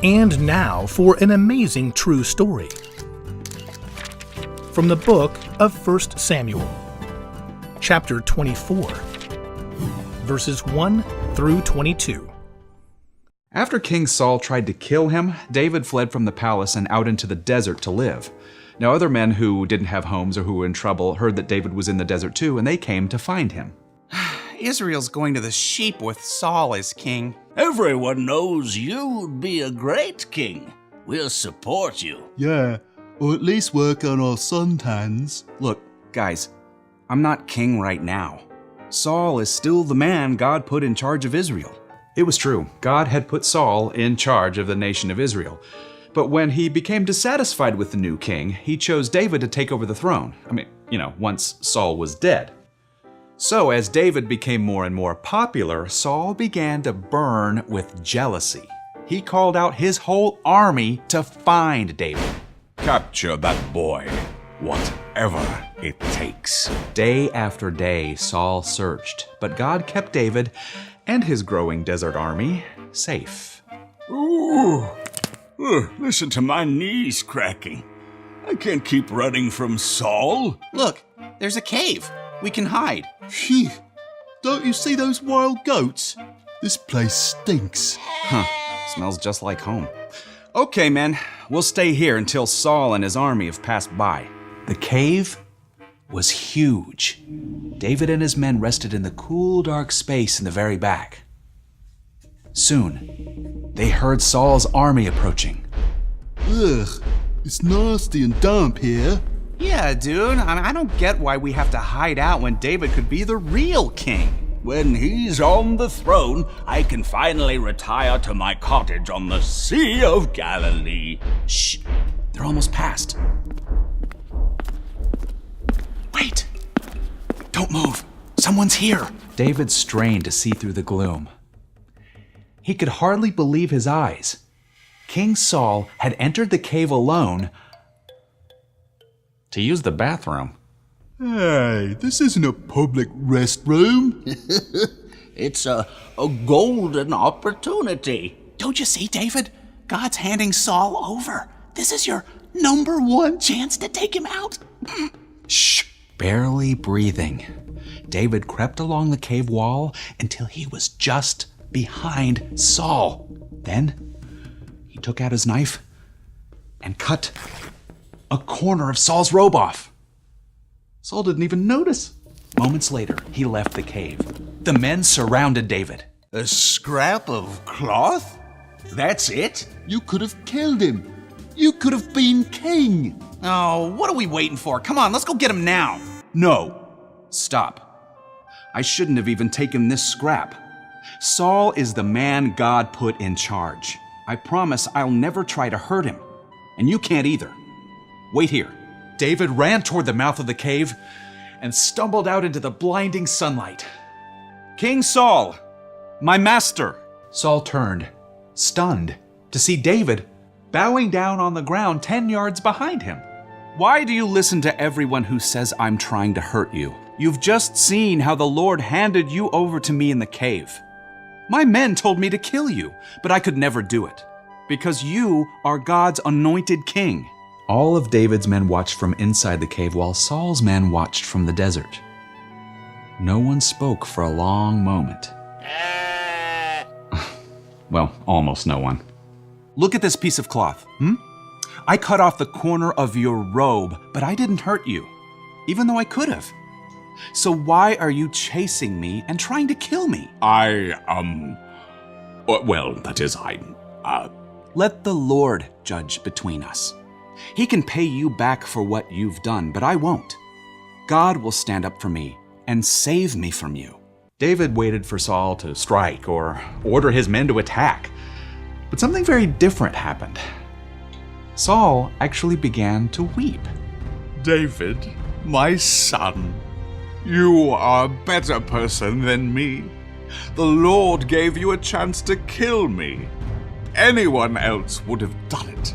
And now for an amazing true story. From the book of 1 Samuel, chapter 24, verses 1 through 22. After King Saul tried to kill him, David fled from the palace and out into the desert to live. Now other men who didn't have homes or who were in trouble heard that David was in the desert too, and they came to find him. Israel's going to the sheep with Saul as king. Everyone knows you'd be a great king. We'll support you. Yeah, or at least work on our suntans. Look, guys, I'm not king right now. Saul is still the man God put in charge of Israel. It was true. God had put Saul in charge of the nation of Israel. But when he became dissatisfied with the new king, he chose David to take over the throne. Once Saul was dead. So as David became more and more popular, Saul began to burn with jealousy. He called out his whole army to find David. Capture that boy, whatever it takes. Day after day, Saul searched, but God kept David and his growing desert army safe. Ooh, listen to my knees cracking. I can't keep running from Saul. Look, there's a cave. We can hide. Phew! Don't you see those wild goats? This place stinks. Smells just like home. Okay, men, we'll stay here until Saul and his army have passed by. The cave was huge. David and his men rested in the cool, dark space in the very back. Soon, they heard Saul's army approaching. Ugh, it's nasty and damp here. Yeah, dude, I don't get why we have to hide out when David could be the real king. When he's on the throne, I can finally retire to my cottage on the Sea of Galilee. Shh, they're almost past. Wait! Don't move! Someone's here! David strained to see through the gloom. He could hardly believe his eyes. King Saul had entered the cave alone to use the bathroom. Hey, this isn't a public restroom. It's a golden opportunity. Don't you see, David? God's handing Saul over. This is your #1 chance to take him out. Shh! Barely breathing, David crept along the cave wall until he was just behind Saul. Then he took out his knife and cut a corner of Saul's robe off. Saul didn't even notice. Moments later, he left the cave. The men surrounded David. A scrap of cloth? That's it? You could have killed him. You could have been king. Oh, what are we waiting for? Come on, let's go get him now. No, stop. I shouldn't have even taken this scrap. Saul is the man God put in charge. I promise I'll never try to hurt him. And you can't either. Wait here. David ran toward the mouth of the cave and stumbled out into the blinding sunlight. King Saul, my master! Saul turned, stunned, to see David bowing down on the ground 10 yards behind him. Why do you listen to everyone who says I'm trying to hurt you? You've just seen how the Lord handed you over to me in the cave. My men told me to kill you, but I could never do it, because you are God's anointed king. All of David's men watched from inside the cave while Saul's men watched from the desert. No one spoke for a long moment. Well, almost no one. Look at this piece of cloth, I cut off the corner of your robe, but I didn't hurt you, even though I could have. So why are you chasing me and trying to kill me? Let the Lord judge between us. He can pay you back for what you've done, but I won't. God will stand up for me and save me from you. David waited for Saul to strike or order his men to attack. But something very different happened. Saul actually began to weep. David, my son, you are a better person than me. The Lord gave you a chance to kill me. Anyone else would have done it.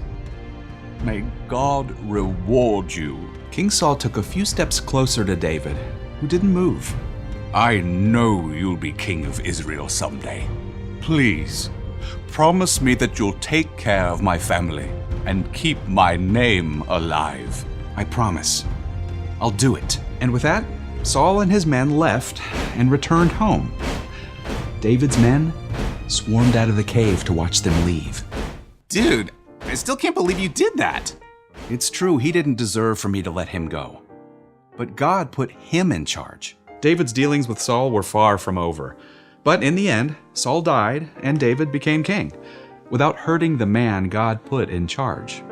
May God reward you. King Saul took a few steps closer to David, who didn't move. I know you'll be king of Israel someday. Please, promise me that you'll take care of my family and keep my name alive. I promise. I'll do it. And with that, Saul and his men left and returned home. David's men swarmed out of the cave to watch them leave. Dude, I still can't believe you did that. It's true, he didn't deserve for me to let him go. But God put him in charge. David's dealings with Saul were far from over. But in the end, Saul died and David became king, without hurting the man God put in charge.